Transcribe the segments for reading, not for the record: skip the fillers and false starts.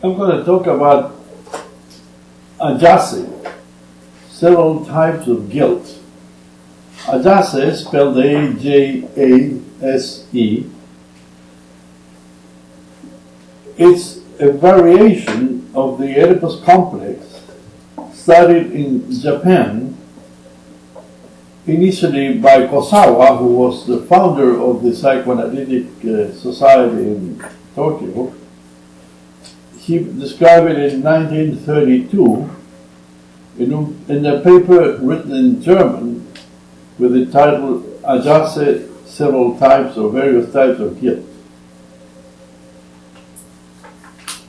I'm going to talk about Ajase, several types of guilt. Ajase, spelled A-J-A-S-E, it's a variation of the Oedipus complex studied in Japan, initially by Kosawa, who was the founder of the Psychoanalytic Society in Tokyo. He described it in 1932 in a paper written in German with the title Ajase, Several Types or Various Types of Guilt.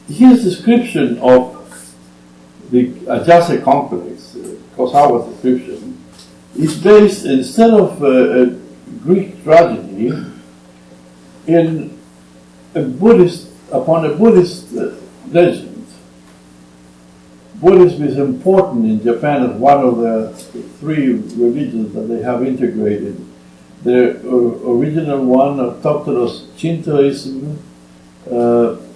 His description of the Ajase complex, Kosawa's description, is based, instead of a Greek tragedy, upon a Buddhist legend. Buddhism is important in Japan as one of the three religions that they have integrated. The original one, orthodox Shintoism,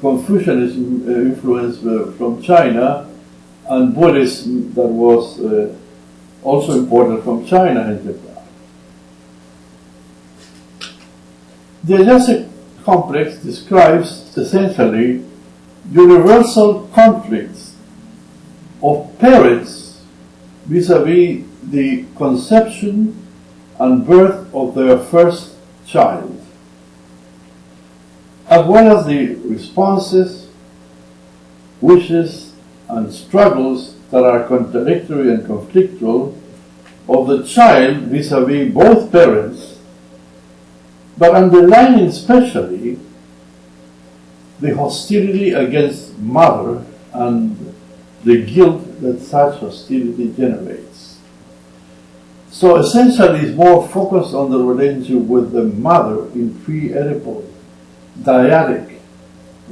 Confucianism influence from China, and Buddhism that was also imported from China and Japan. The Ajase complex describes essentially universal conflicts of parents vis-à-vis the conception and birth of their first child, as well as the responses, wishes, and struggles that are contradictory and conflictual of the child vis-à-vis both parents, but underlining especially the hostility against mother and the guilt that such hostility generates. So essentially it's more focused on the relationship with the mother in pre-Oedipal dyadic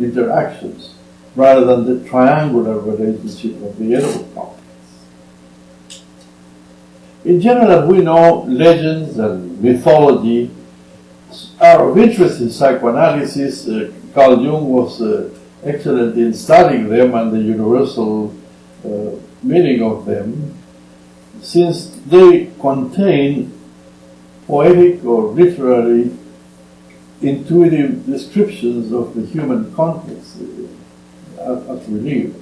interactions rather than the triangular relationship of the Oedipal complex. In general, as we know, legends and mythology are of interest in psychoanalysis. Carl Jung was excellent in studying them and the universal meaning of them, since they contain poetic or literary intuitive descriptions of the human conflicts as we live.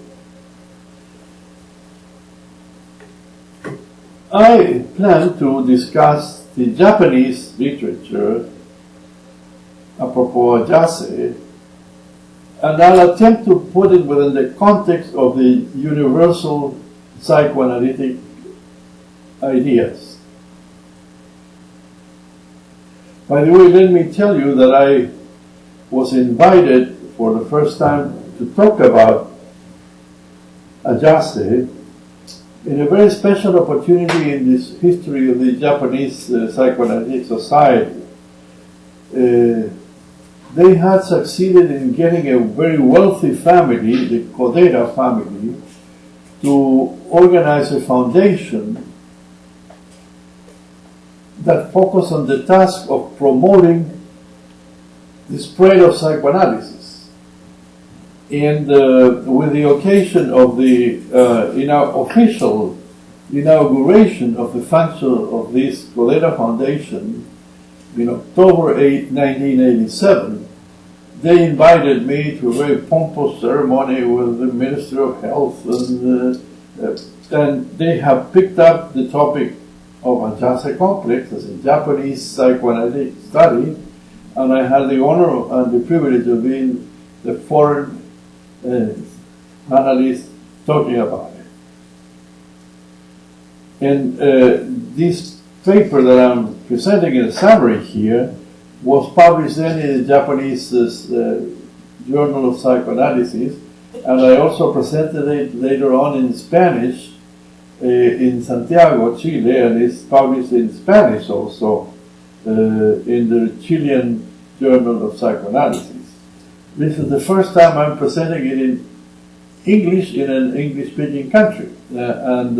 I plan to discuss the Japanese literature apropos Ajase, and I'll attempt to put it within the context of the universal psychoanalytic ideas. By the way, let me tell you that I was invited for the first time to talk about Ajase in a very special opportunity in this history of the Japanese Psychoanalytic Society. They had succeeded in getting a very wealthy family, the Kodera family, to organize a foundation that focused on the task of promoting the spread of psychoanalysis. And with the occasion of the official inauguration of the function of this Kodera Foundation in October 1987, they invited me to a very pompous ceremony with the Minister of Health, and they have picked up the topic of Ajase complex as a Japanese psychoanalytic study, and I had the honor and the privilege of being the foreign analyst talking about it. And this paper that I'm presenting in a summary here was published then in the Japanese Journal of Psychoanalysis, and I also presented it later on in Spanish in Santiago, Chile, and it's published in Spanish also in the Chilean Journal of Psychoanalysis. This is the first time I'm presenting it in English in an English-speaking country, and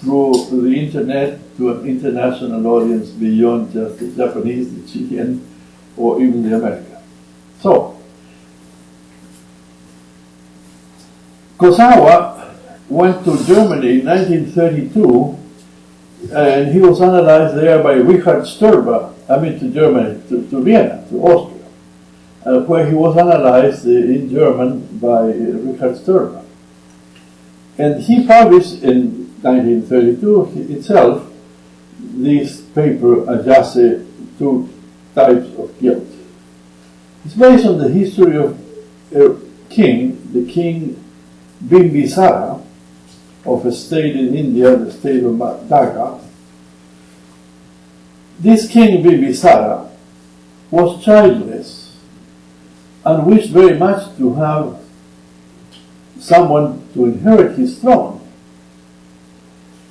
through the internet to an international audience beyond just the Japanese, the Chilean, or even the American. So, Kosawa went to Germany in 1932, and he was analyzed there by Richard Sturber, to Germany, to Vienna, to Austria, where he was analyzed in German by Richard Sturber. And he published in 1932 itself this paper, Ajase, Two Types of Guilt. It's based on the history of a king, the king Bimbisara, of a state in India, the state of Madhya. This king Bimbisara was childless and wished very much to have someone to inherit his throne.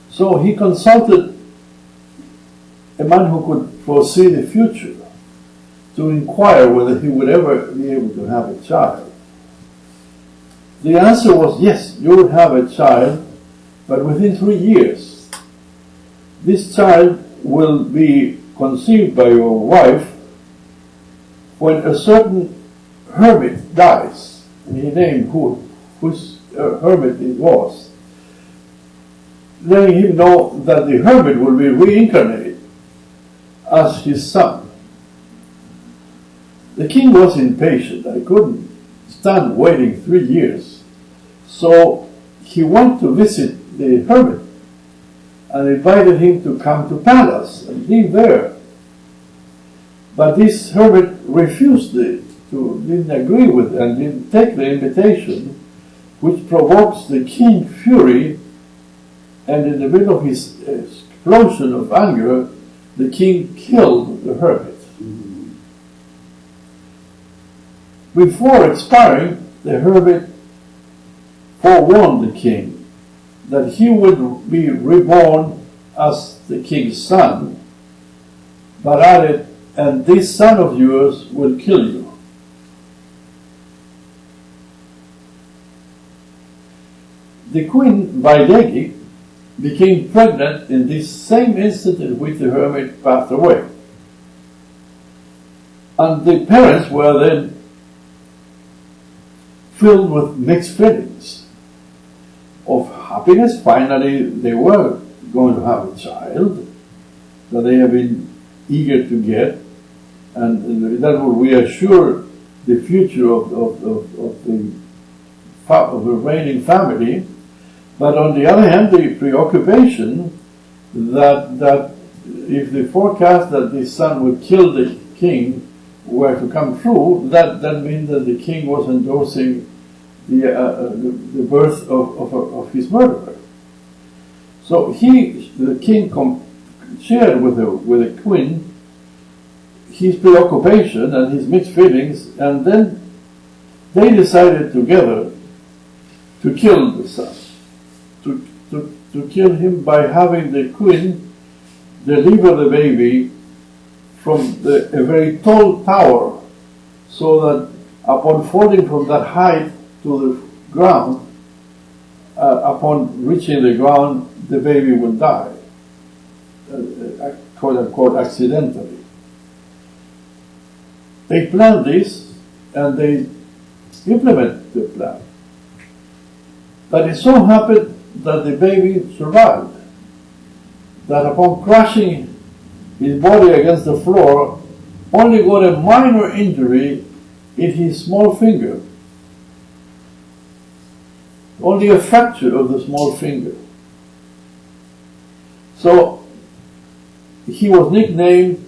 So he consulted a man who could foresee the future to inquire whether he would ever be able to have a child. The answer was, yes, you will have a child, but within 3 years. This child will be conceived by your wife when a certain hermit dies. And he named whose hermit it was, letting him know that the hermit will be reincarnated as his son. The king was impatient. I couldn't stand waiting 3 years. So he went to visit the hermit and invited him to come to palace and live there. But this hermit refused didn't agree with it and didn't take the invitation, which provokes the king's fury, and in the middle of his explosion of anger, the king killed the hermit. Before expiring, the hermit forewarned the king that he would be reborn as the king's son, but added, and this son of yours will kill you. The queen Vaidegi became pregnant in this same instant in which the hermit passed away. And the parents were then filled with mixed feelings of happiness. Finally, they were going to have a child that they have been eager to get, and that would reassure the future of the reigning family. But on the other hand, the preoccupation that if the forecast that this son would kill the king were to come true, that means that the king was endorsing the birth of his murderer. So the king shared with the queen his preoccupation and his mixed feelings, and then they decided together to kill the son, to kill him by having the queen deliver the baby from a very tall tower, so that upon falling from that height to the ground, upon reaching the ground, the baby will die, quote unquote, accidentally. They planned this and they implemented the plan. But it so happened that the baby survived, that upon crashing his body against the floor, only got a minor injury in his small finger, only a fracture of the small finger. So he was nicknamed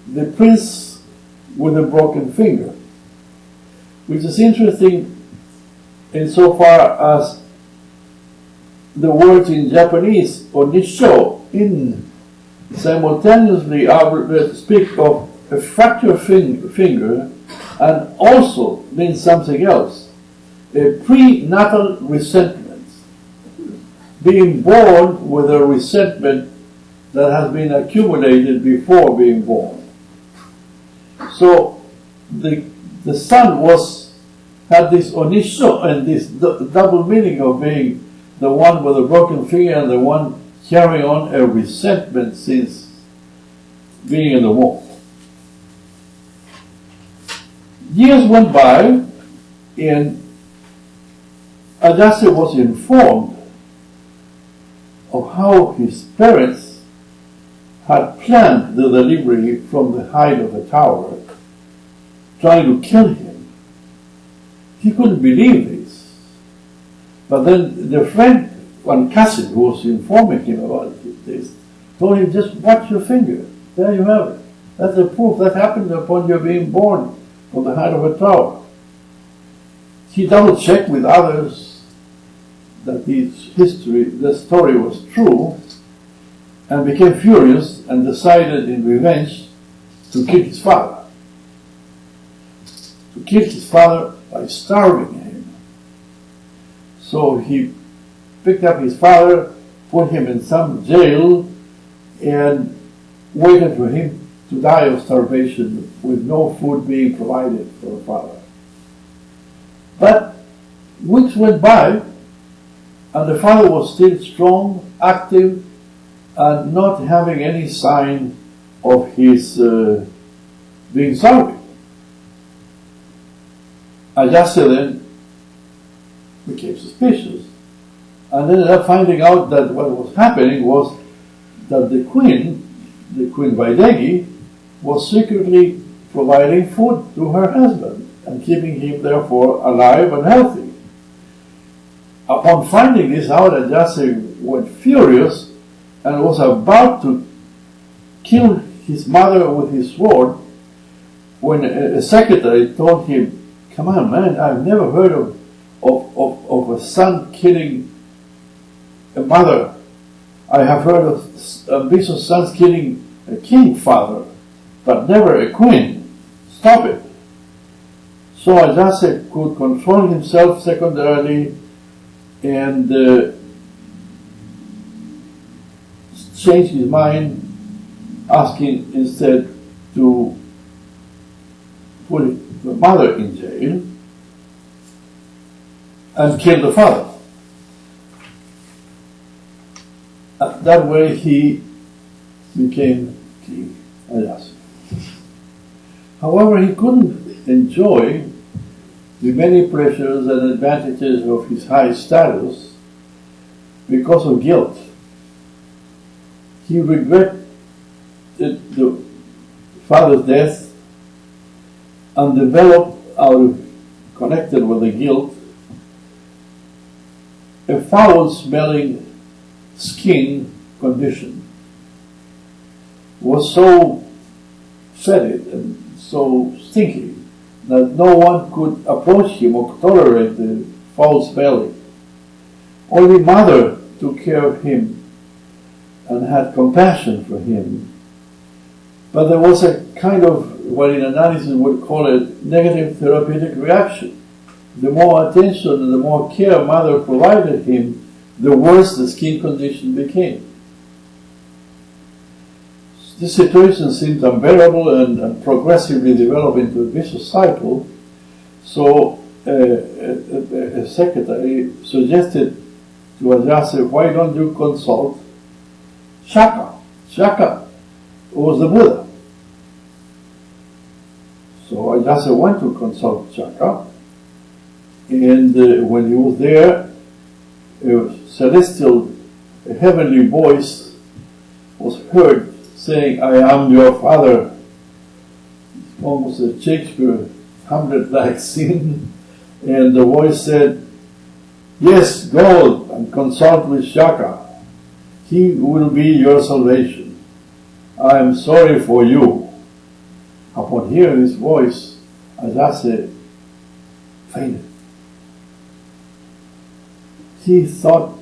the Prince with a broken finger, which is interesting insofar as the words in Japanese, onisho, in, simultaneously speak of a fractured finger and also means something else, a prenatal resentment, being born with a resentment that has been accumulated before being born. So the son had this onisho and this double meaning of being the one with a broken finger and the one carrying on a resentment since being in the womb. Years went by, and Ajase was informed of how his parents had planned the delivery from the height of the tower, trying to kill him. He couldn't believe this. But then the friend, one cousin who was informing him about this, told him, just watch your finger. There you have it. That's the proof that happened upon your being born from the height of a tower. He double-checked with others that the story was true, and became furious and decided in revenge to kill his father. To kill his father by starving him. So he picked up his father, put him in some jail, and waited for him to die of starvation with no food being provided for the father. But weeks went by, and the father was still strong, active, and not having any sign of his being sorry. Ajase then became suspicious, and ended up finding out that what was happening was that the Queen Vaidegi, was secretly providing food to her husband and keeping him therefore alive and healthy. Upon finding this out, Ajase went furious and was about to kill his mother with his sword when a secretary told him, come on man, I've never heard of a son killing a mother. I have heard of ambitious sons killing a king father, but never a queen. Stop it. So Ajase could control himself secondarily and change his mind, asking instead to put the mother in jail and kill the father. That way he became King Ajase. However, he couldn't enjoy the many pleasures and advantages of his high status because of guilt. He regretted the father's death and developed, connected with the guilt, a foul-smelling skin condition. Was so fetid and so stinky that no one could approach him or tolerate the foul smelling. Only mother took care of him and had compassion for him. But there was a kind of, what in analysis would call a negative therapeutic reaction. The more attention and the more care mother provided him, the worse the skin condition became. This situation seemed unbearable and progressively developed into a vicious cycle. So a secretary suggested to Ajase, why don't you consult Shaka? Shaka was the Buddha. So Ajase went to consult Shaka, and when he was there, a celestial, a heavenly voice was heard saying, I am your father. Almost a Shakespeare Hamlet-like scene. And the voice said, yes, go and consult with Shaka. He will be your salvation. I am sorry for you. Upon hearing his voice, Ajase fainted. He thought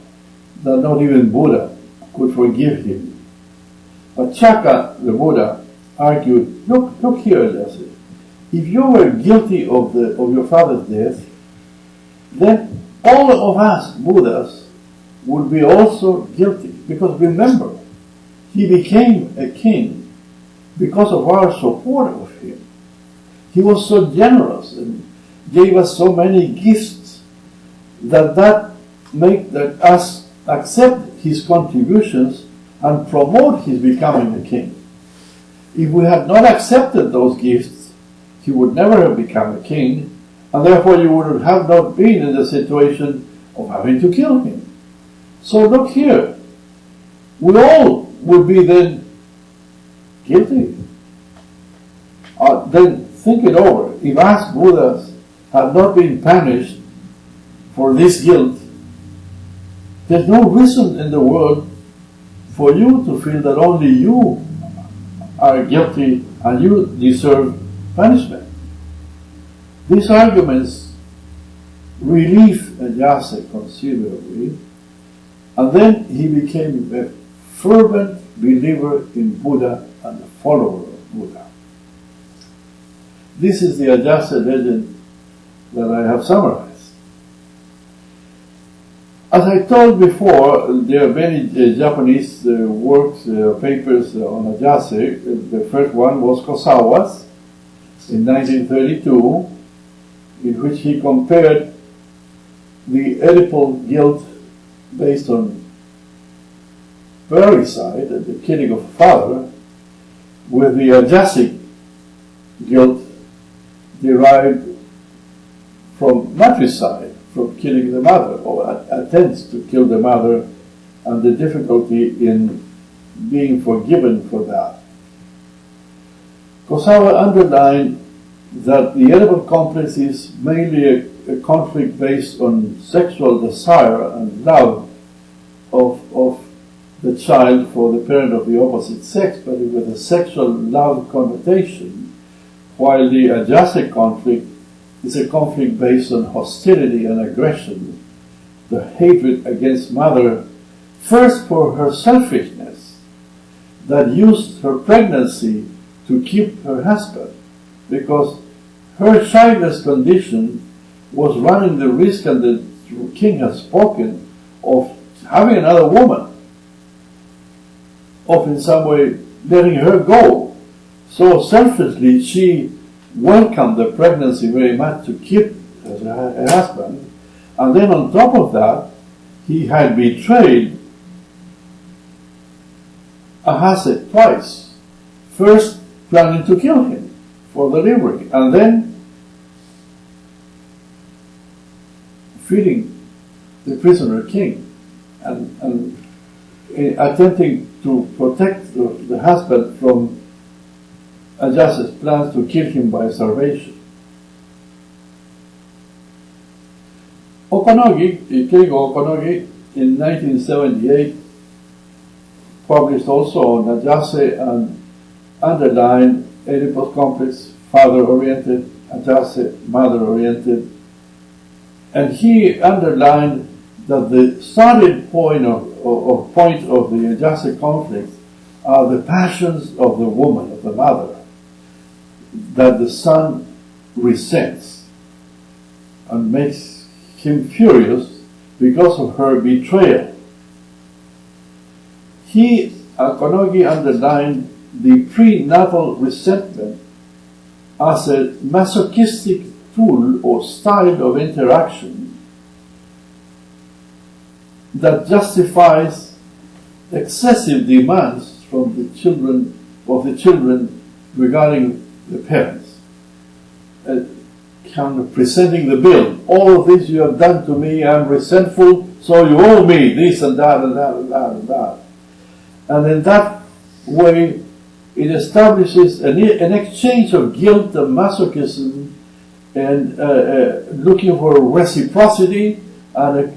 that not even Buddha could forgive him. But Shaka, the Buddha, argued, look here, Ajase. If you were guilty of your father's death, then all of us Buddhas would be also guilty. Because remember, he became a king because of our support of him. He was so generous and gave us so many gifts that made us accept his contributions and promote his becoming a king. If we had not accepted those gifts, he would never have become a king, and therefore you would have not been in the situation of having to kill him. So look here, we all would be then guilty. Then think it over. If us Buddhas had not been punished for this guilt, there's no reason in the world for you to feel that only you are guilty and you deserve punishment. These arguments relieve Ajase considerably, and then he became a fervent believer in Buddha and a follower of Buddha. This is the Ajase legend that I have summarized. As I told before, there are many Japanese works, papers on Ajase. The first one was Kosawa's in 1932, in which he compared the Oedipal guilt based on parricide, the killing of father, with the Ajasic guilt derived from matricide, from killing the mother, or attempts to kill the mother, and the difficulty in being forgiven for that. Kosawa underlined that the Oedipal complex is mainly a conflict based on sexual desire and love of the child for the parent of the opposite sex, but with a sexual love connotation, while the Ajase conflict is a conflict based on hostility and aggression, the hatred against mother, first for her selfishness, that used her pregnancy to keep her husband, because her childless condition was running the risk, and the king has spoken, of having another woman, of in some way letting her go. So selfishly she welcomed the pregnancy very much to keep her husband, and then on top of that he had betrayed Ajase twice, first planning to kill him for delivery, and then feeding the prisoner king, and attempting to protect the husband from Ajase's plans to kill him by starvation. Keigo Okonogi, in 1978, published also on Ajase and underlined Oedipus complex, father-oriented, Ajase, mother-oriented, and he underlined that the starting point of the Ajase conflict are the passions of the woman, of the mother, that the son resents and makes him furious because of her betrayal. Konogi underlined the prenatal resentment as a masochistic tool or style of interaction that justifies excessive demands from the children regarding the parents, kind of presenting the bill. All of this you have done to me, I'm resentful, so you owe me this and that and that and that and that. And in that way, it establishes an exchange of guilt and masochism, and looking for reciprocity and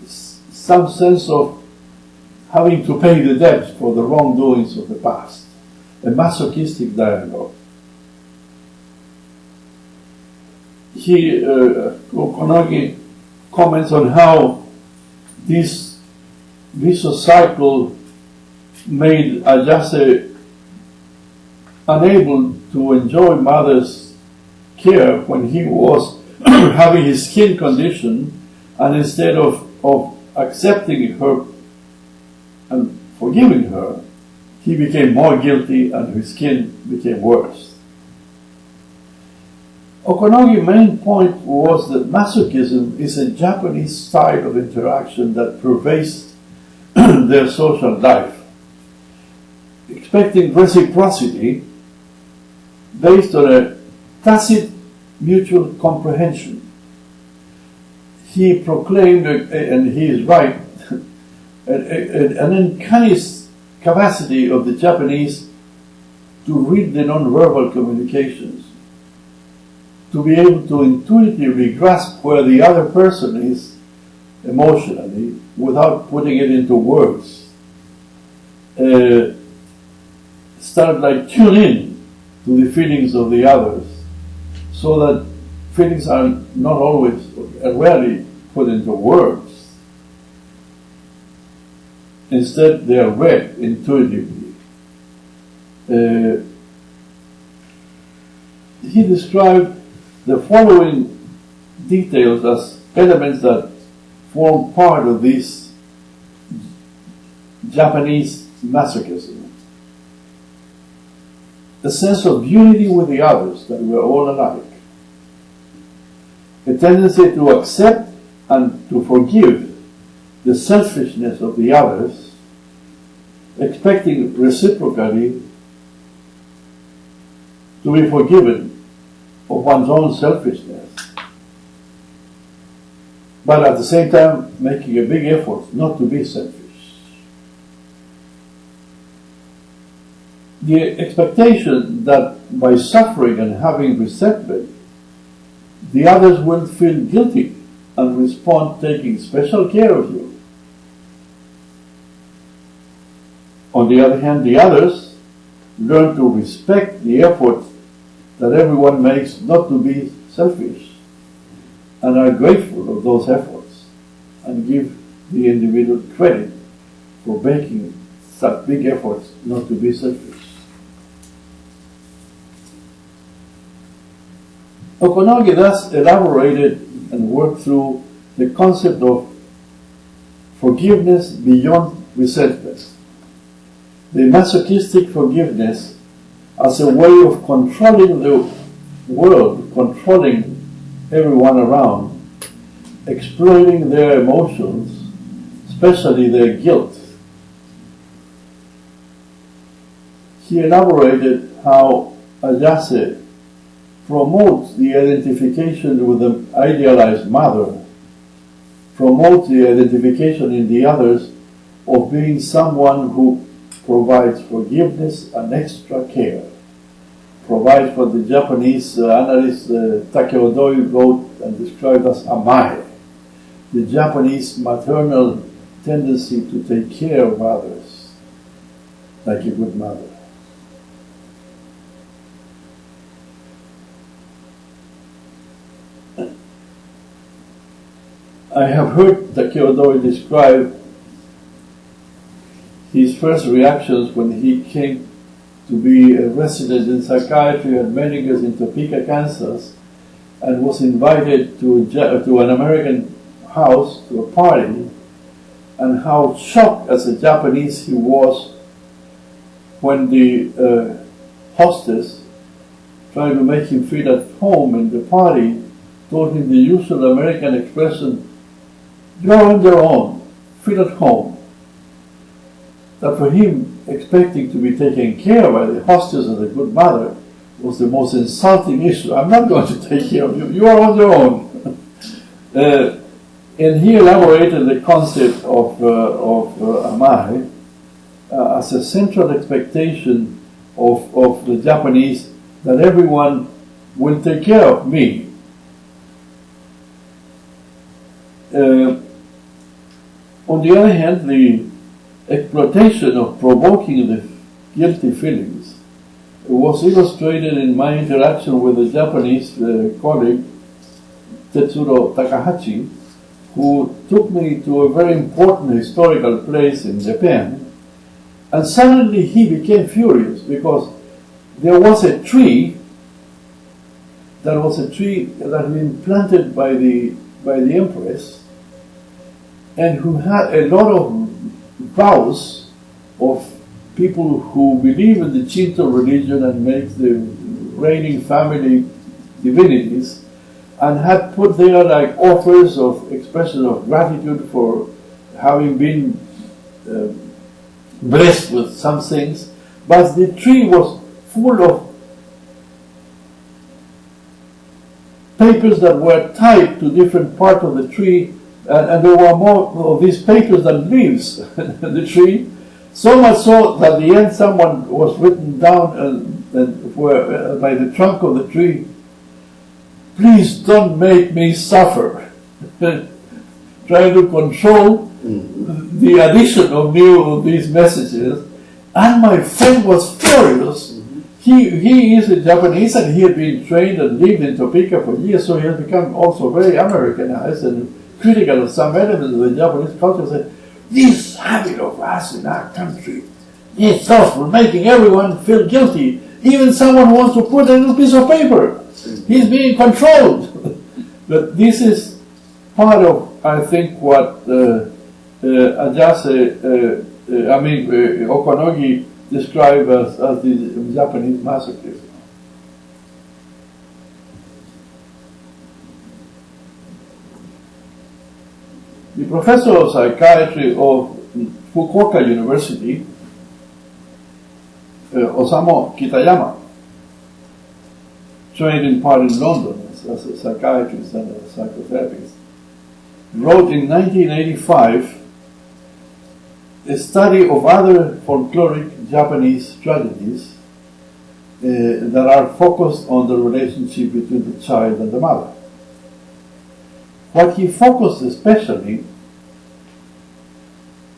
some sense of having to pay the debt for the wrongdoings of the past. A masochistic dialogue. Konogi comments on how this vicious cycle made Ajase unable to enjoy mother's care when he was having his skin condition, and instead of accepting her and forgiving her, he became more guilty and his skin became worse. Okonogi's main point was that masochism is a Japanese style of interaction that pervades their social life, expecting reciprocity based on a tacit mutual comprehension. he proclaimed, and he is right, an uncanny capacity of the Japanese to read the nonverbal communications, to be able to intuitively grasp where the other person is emotionally without putting it into words. Start like tune in to the feelings of the others, so that feelings are not always, rarely put into words. Instead, they are read intuitively. He described the following details as elements that form part of this Japanese masochism. A sense of unity with the others, that we're all alike. A tendency to accept and to forgive the selfishness of the others, expecting reciprocally to be forgiven of one's own selfishness, but at the same time making a big effort not to be selfish. The expectation that by suffering and having resentment, the others will feel guilty and respond taking special care of you. On the other hand, the others learn to respect the effort that everyone makes not to be selfish, and are grateful of those efforts, and give the individual credit for making such big efforts not to be selfish. Okonogi thus elaborated and worked through the concept of forgiveness beyond resentment. The masochistic forgiveness as a way of controlling the world, controlling everyone around, exploiting their emotions, especially their guilt. He elaborated how Ajase promotes the identification with the idealized mother, promotes the identification in the others of being someone who provides forgiveness and extra care, provides what the Japanese analyst Takeo Doi wrote and described as amae, the Japanese maternal tendency to take care of others, like a good mother. I have heard Takeo Doi describe his first reactions when he came to be a resident in psychiatry at Menninger's in Topeka, Kansas, and was invited to an American house, to a party, and how shocked as a Japanese he was when the hostess, trying to make him feel at home in the party, told him the usual American expression, "You're on your own, feel at home." That for him, expecting to be taken care of by the hostess as a good mother was the most insulting issue. "I'm not going to take care of you, you are on your own." And he elaborated the concept of amae as a central expectation of the Japanese, that everyone will take care of me. On the other hand, the exploitation of provoking the guilty feelings was illustrated in my interaction with a Japanese colleague, Tetsuro Takahashi, who took me to a very important historical place in Japan, and suddenly he became furious because there was a tree that had been planted by the Empress, and who had a lot of vows of people who believe in the Shinto religion and make the reigning family divinities, and had put there like offers of expression of gratitude for having been blessed with some things, but the tree was full of papers that were tied to different parts of the tree, and there were more of these papers than leaves in the tree. So much so that at the end someone was written down by the trunk of the tree, "Please don't make me suffer," trying to control the addition of these messages. And my friend was furious. He is a Japanese, and he had been trained and lived in Topeka for years, so he has become also very Americanized and critical of some elements of the Japanese culture. Said, "This habit of us in our country is awful, making everyone feel guilty. Even someone who wants to put a little piece of paper, he's being controlled." But this is part of, I think, what Ajase, Okonogi described as the Japanese masochism. The professor of psychiatry of Fukuoka University, Osamu Kitayama, trained in part in London as a psychiatrist and a psychotherapist, wrote in 1985 a study of other folkloric Japanese tragedies that are focused on the relationship between the child and the mother. What he focused especially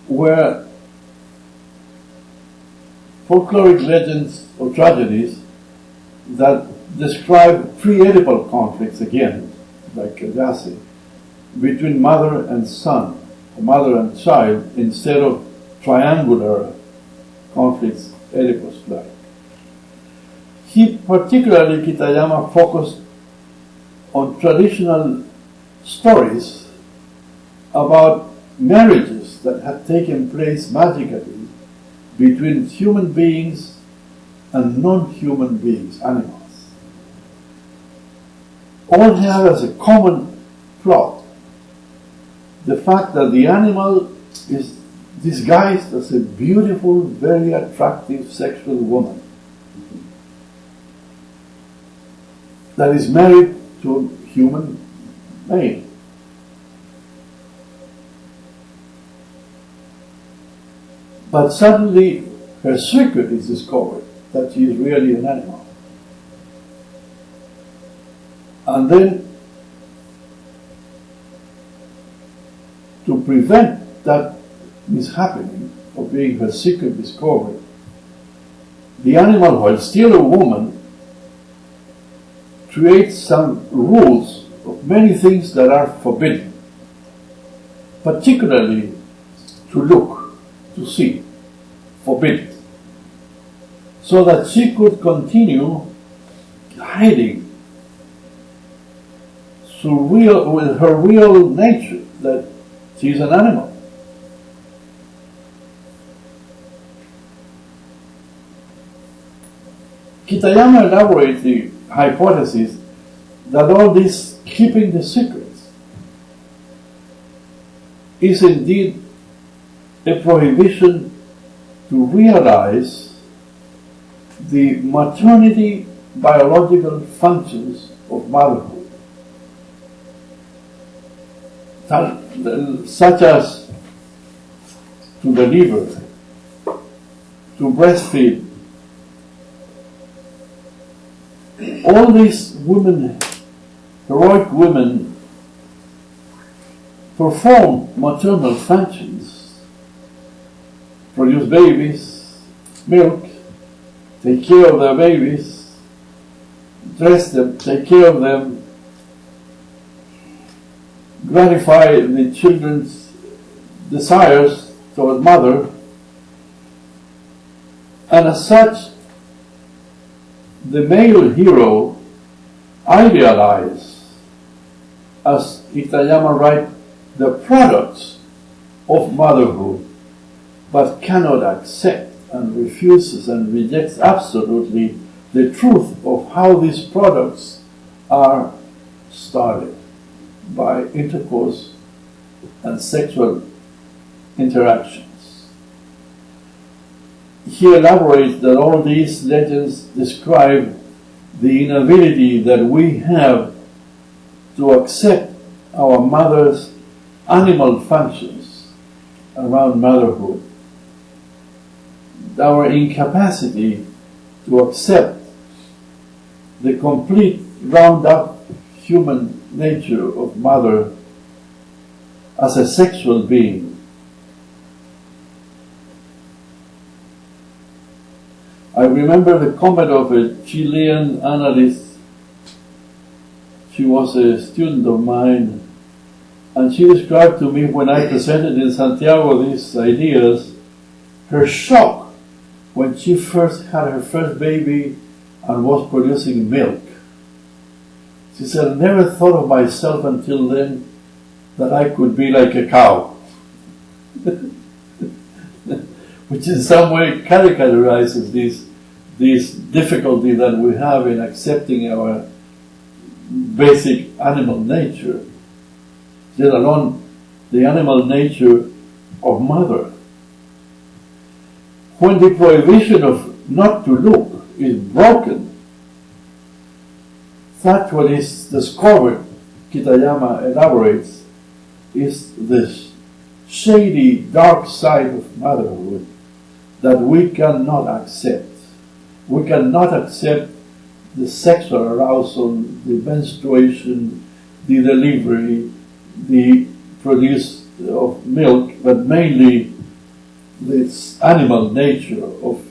were folkloric legends or tragedies that describe pre-Oedipal conflicts, again, like Ajase, between mother and son, or mother and child, instead of triangular conflicts Oedipus-like. He particularly, Kitayama, focused on traditional stories about marriages that had taken place magically between human beings and non-human beings, animals. All have as a common plot the fact that the animal is disguised as a beautiful, very attractive sexual woman that is married to a human male. But suddenly her secret is discovered, that she is really an animal. And then, to prevent that mishappening of being her secret discovered, the animal, while still a woman, creates some rules of many things that are forbidden, particularly to look, to see, forbidden, so that she could continue hiding with her real nature, that she is an animal. Kitayama elaborates the hypothesis that all this keeping the secrets is indeed a prohibition to realize the maternity biological functions of motherhood, such as to deliver, to breastfeed. All these women, heroic women, perform maternal functions, produce babies, milk, take care of their babies, dress them, take care of them, gratify the children's desires toward mother, and as such, the male hero idealized, as Kitayama writes, the products of motherhood, but cannot accept and refuses and rejects absolutely the truth of how these products are started by intercourse and sexual interactions. He elaborates that all these legends describe the inability that we have to accept our mother's animal functions around motherhood, our incapacity to accept the complete round-up human nature of mother as a sexual being. I remember the comment of a Chilean analyst. She was a student of mine, and she described to me, when I presented in Santiago these ideas, her shock when she first had her first baby and was producing milk. She said, "I never thought of myself until then that I could be like a cow," which in some way characterizes this difficulty that we have in accepting our basic animal nature, let alone the animal nature of mother. When the prohibition of not to look is broken, that what is discovered, Kitayama elaborates, is this shady, dark side of motherhood that we cannot accept. We cannot accept the sexual arousal, the menstruation, the delivery, the produce of milk, but mainly this animal nature of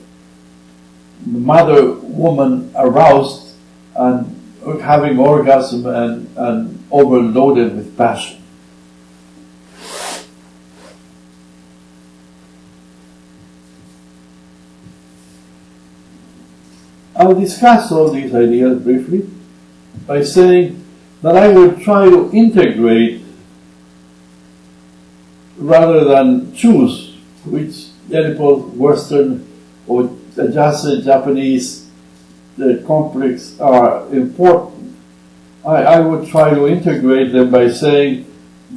mother woman aroused and having orgasm and overloaded with passion. I'll discuss all these ideas briefly by saying that I will try to integrate rather than choose which Oedipal, Western, or Ajase, Japanese complex are important. I would try to integrate them by saying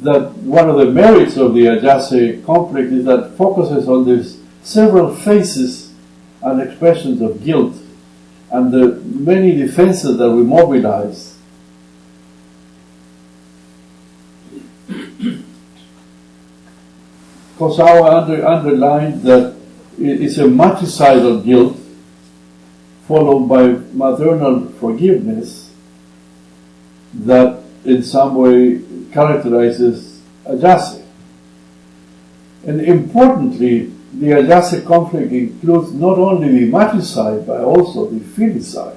that one of the merits of the Ajase complex is that it focuses on these several phases and expressions of guilt and the many defenses that we mobilize. Kosawa underlined that it is a matricidal guilt followed by maternal forgiveness that in some way characterizes Ajase. And importantly, the Ajase conflict includes not only the matricide but also the filicide.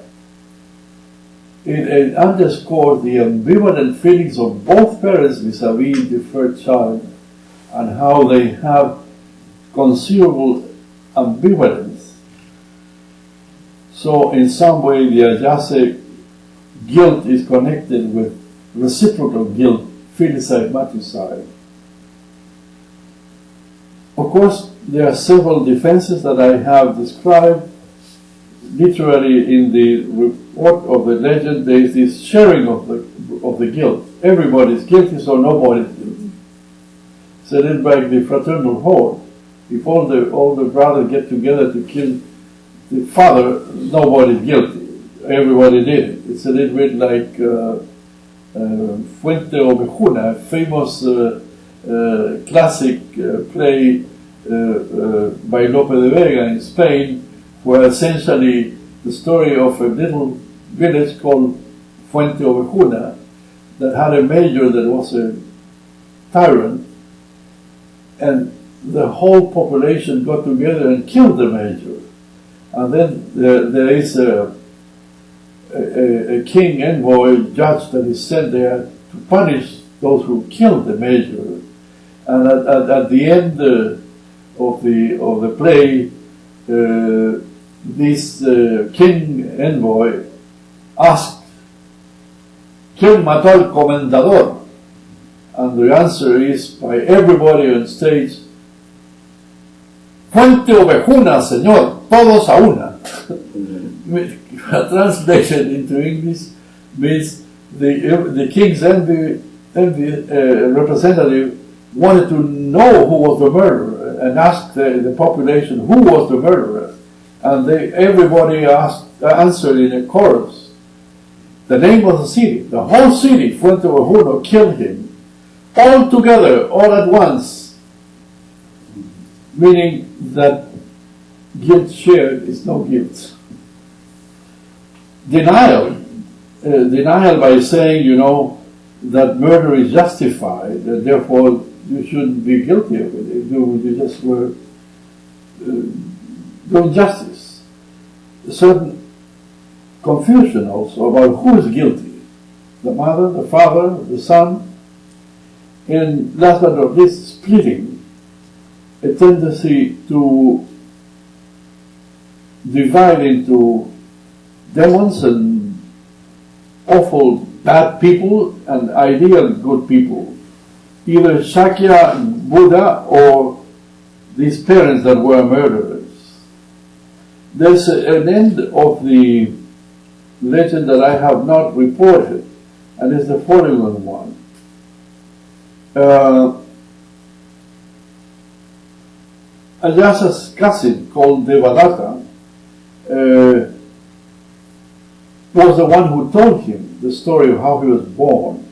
It underscores the ambivalent feelings of both parents vis-a-vis the first child and how they have considerable ambivalence. So in some way the Ajase guilt is connected with reciprocal guilt, filicide, matricide. Of course, there are several defenses that I have described. Literally in the report of the legend, there is this sharing of the guilt. Everybody is guilty, so nobody is guilty. So then by the fraternal horde, if all the brothers get together to kill the father, nobody is guilty. Everybody did it. It's a little bit like Fuente Ovejuna, a famous classic play by Lope de Vega in Spain, where essentially the story of a little village called Fuente Ovejuna that had a major that was a tyrant, and the whole population got together and killed the major. And then there is a king envoy judge that is sent there to punish those who killed the major. And at the end of the play, this king envoy asked, ¿Quién mató al comendador? And the answer is by everybody on stage, Fuente Ovejuna, señor, todos a una. Translated into English means the king's envy representative wanted to know who was the murderer and asked the population who was the murderer, and everybody answered in a chorus, the name of the city. The whole city, Fuente Ojuno, killed him. All together, all at once. Meaning that guilt shared is no guilt. Denial by saying, that murder is justified, and therefore you shouldn't be guilty of it. You just were doing justice. A certain confusion also about who is guilty. The mother, the father, the son. And last but not least, splitting. A tendency to divide into demons and awful bad people and ideal good people. Either Shakya, Buddha, or these parents that were murderers. There's an end of the legend that I have not reported, and it's the following one. Ajase's cousin, called Devadatta, was the one who told him the story of how he was born.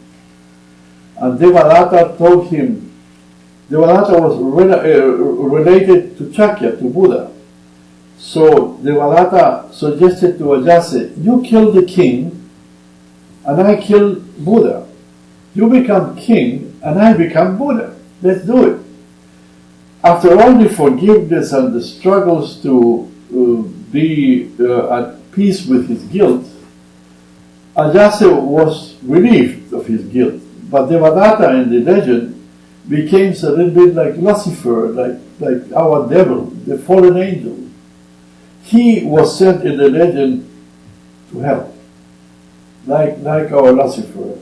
And Devadatta told him, Devadatta was related to Shakya, to Buddha. So Devadatta suggested to Ajase, you kill the king, and I kill Buddha. You become king, and I become Buddha. Let's do it. After all the forgiveness and the struggles to be at peace with his guilt, Ajase was relieved of his guilt. But Devadatta in the legend became a little bit like Lucifer, like our devil, the fallen angel. He was sent in the legend to hell, like our Lucifer.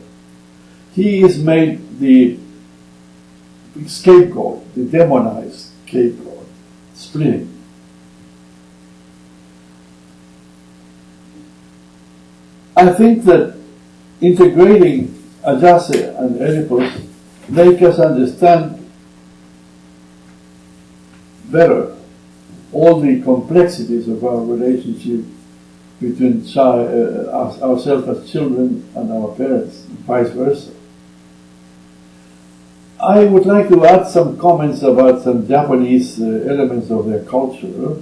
He is made the scapegoat, the demonized scapegoat, splitting. I think that integrating Ajase and Oedipus make us understand better all the complexities of our relationship between ourselves as children and our parents, and vice versa. I would like to add some comments about some Japanese elements of their culture.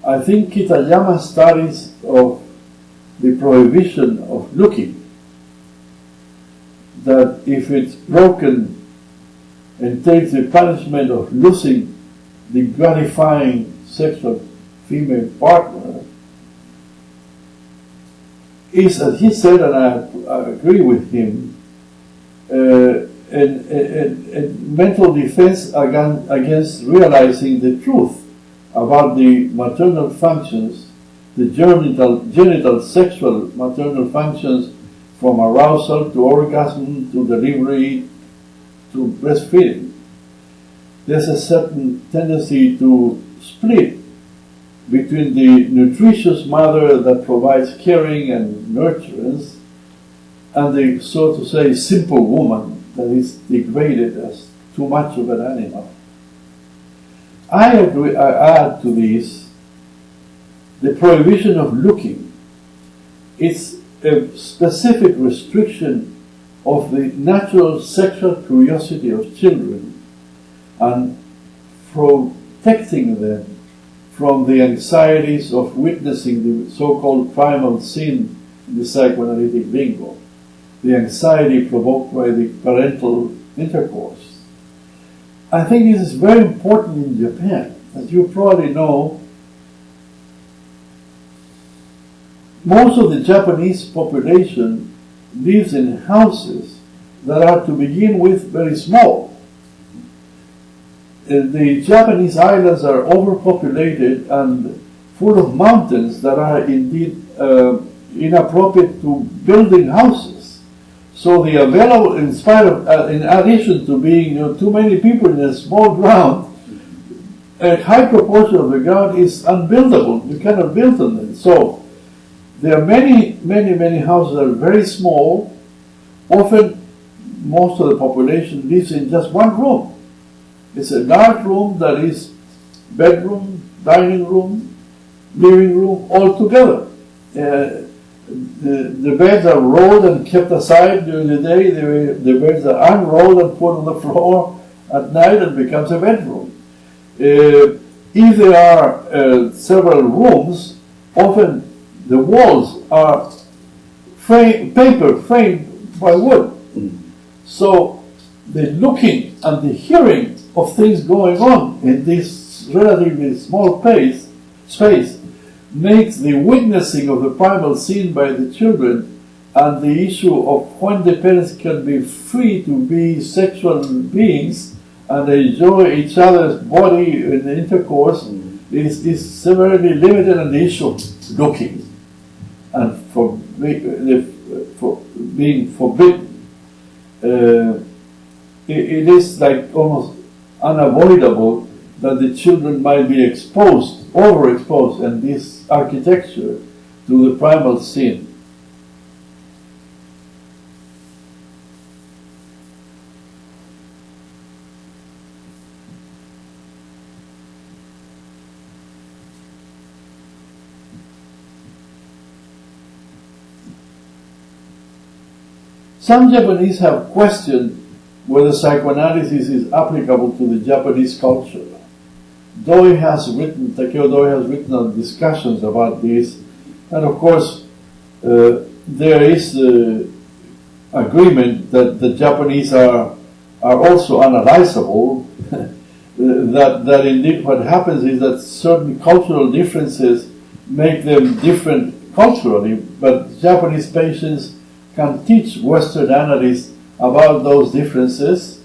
I think Kitayama's studies of the prohibition of looking, that if it's broken, entails the punishment of losing the gratifying sexual female partner, is, as he said, and I agree with him, a mental defense against realizing the truth about the maternal functions, the genital sexual maternal functions, from arousal to orgasm to delivery to breastfeeding. There's a certain tendency to split between the nutritious mother that provides caring and nurturance and the, so to say, simple woman that is degraded as too much of an animal. I add to this the prohibition of looking. It's a specific restriction of the natural sexual curiosity of children and protecting them from the anxieties of witnessing the so-called primal sin in the psychoanalytic lingo, the anxiety provoked by the parental intercourse. I think this is very important in Japan. As you probably know, most of the Japanese population lives in houses that are, to begin with, very small. The Japanese islands are overpopulated and full of mountains that are indeed inappropriate to building houses. So the available, in addition to being too many people in a small ground, a high proportion of the ground is unbuildable. You cannot build on it. So there are many houses that are very small. Often, most of the population lives in just one room. It's a large room that is bedroom, dining room, living room, all together. the beds are rolled and kept aside during the day. The beds are unrolled and put on the floor at night and becomes a bedroom. If there are several rooms, often the walls are paper framed by wood. So the looking and the hearing of things going on in this relatively small space makes the witnessing of the primal scene by the children and the issue of when the parents can be free to be sexual beings and enjoy each other's body in the intercourse is severely limited, and the issue of looking and for being forbidden. It is like almost unavoidable that the children might be overexposed in this architecture to the primal sin. Some Japanese have questioned whether psychoanalysis is applicable to the Japanese culture. Takeo Doi has written on discussions about this, and of course there is agreement that the Japanese are also analyzable. that indeed what happens is that certain cultural differences make them different culturally, but Japanese patients can teach Western analysts about those differences,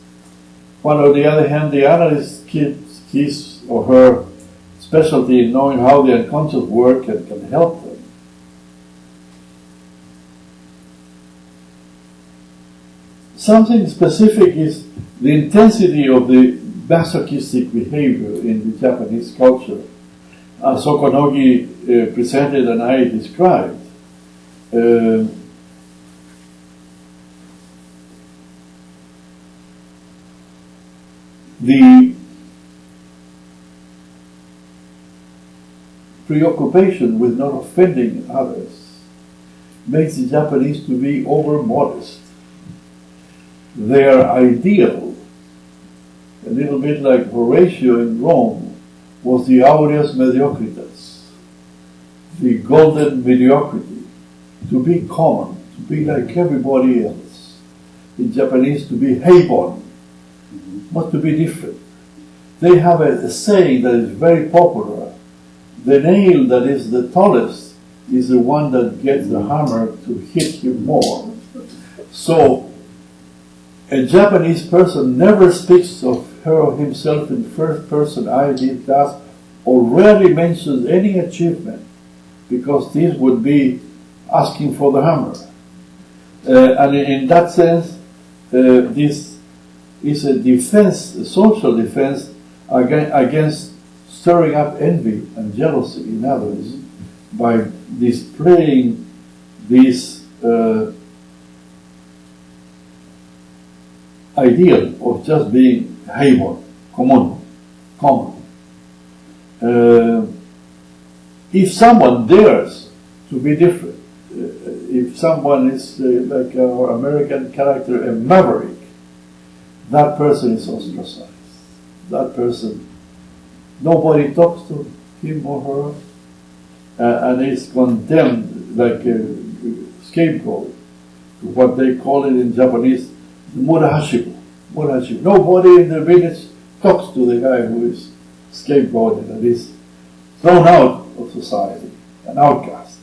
while on the other hand the analyst keeps his or her specialty in knowing how the unconscious work and can help them. Something specific is the intensity of the masochistic behavior in the Japanese culture, as Sokonogi presented and I described. The preoccupation with not offending others makes the Japanese to be over-modest. Their ideal, a little bit like Horatio in Rome, was the aureus mediocritas, the golden mediocrity, to be common, to be like everybody else. In Japanese, to be heibon, not to be different. They have a saying that is very popular. The nail that is the tallest is the one that gets the hammer to hit you more. So, a Japanese person never speaks of her or himself in first person, I did that, or rarely mentions any achievement, because this would be asking for the hammer. And in that sense, this is a defense, a social defense against stirring up envy and jealousy in others by displaying this ideal of just being heibon, common. If someone dares to be different, if someone is like our American character, a maverick, that person is ostracized. That person, nobody talks to him or her, and is condemned like a scapegoat to what they call it in Japanese, murahashibu. Nobody in the village talks to the guy who is scapegoated and is thrown out of society, an outcast.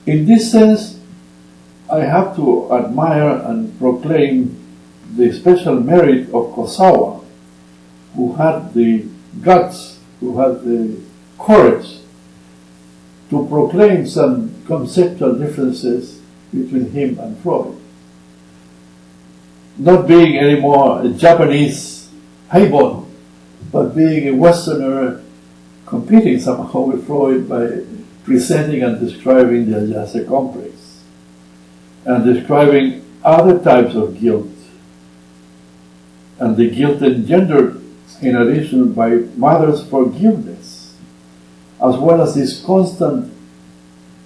In this sense, I have to admire and proclaim the special merit of Kosawa, who had the guts, who had the courage to proclaim some conceptual differences between him and Freud. Not being anymore a Japanese heibon, but being a Westerner competing somehow with Freud by presenting and describing the Ajase complex and describing other types of guilt and the guilt engendered in addition by mother's forgiveness, as well as this constant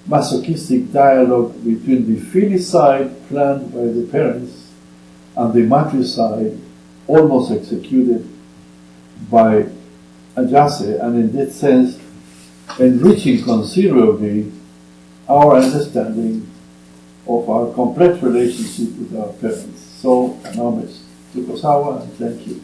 masochistic dialogue between the filicide planned by the parents and the matricide almost executed by Ajase, and in that sense enriching considerably our understanding of our complex relationship with our parents. So, Namaste to Kosawa, and thank you.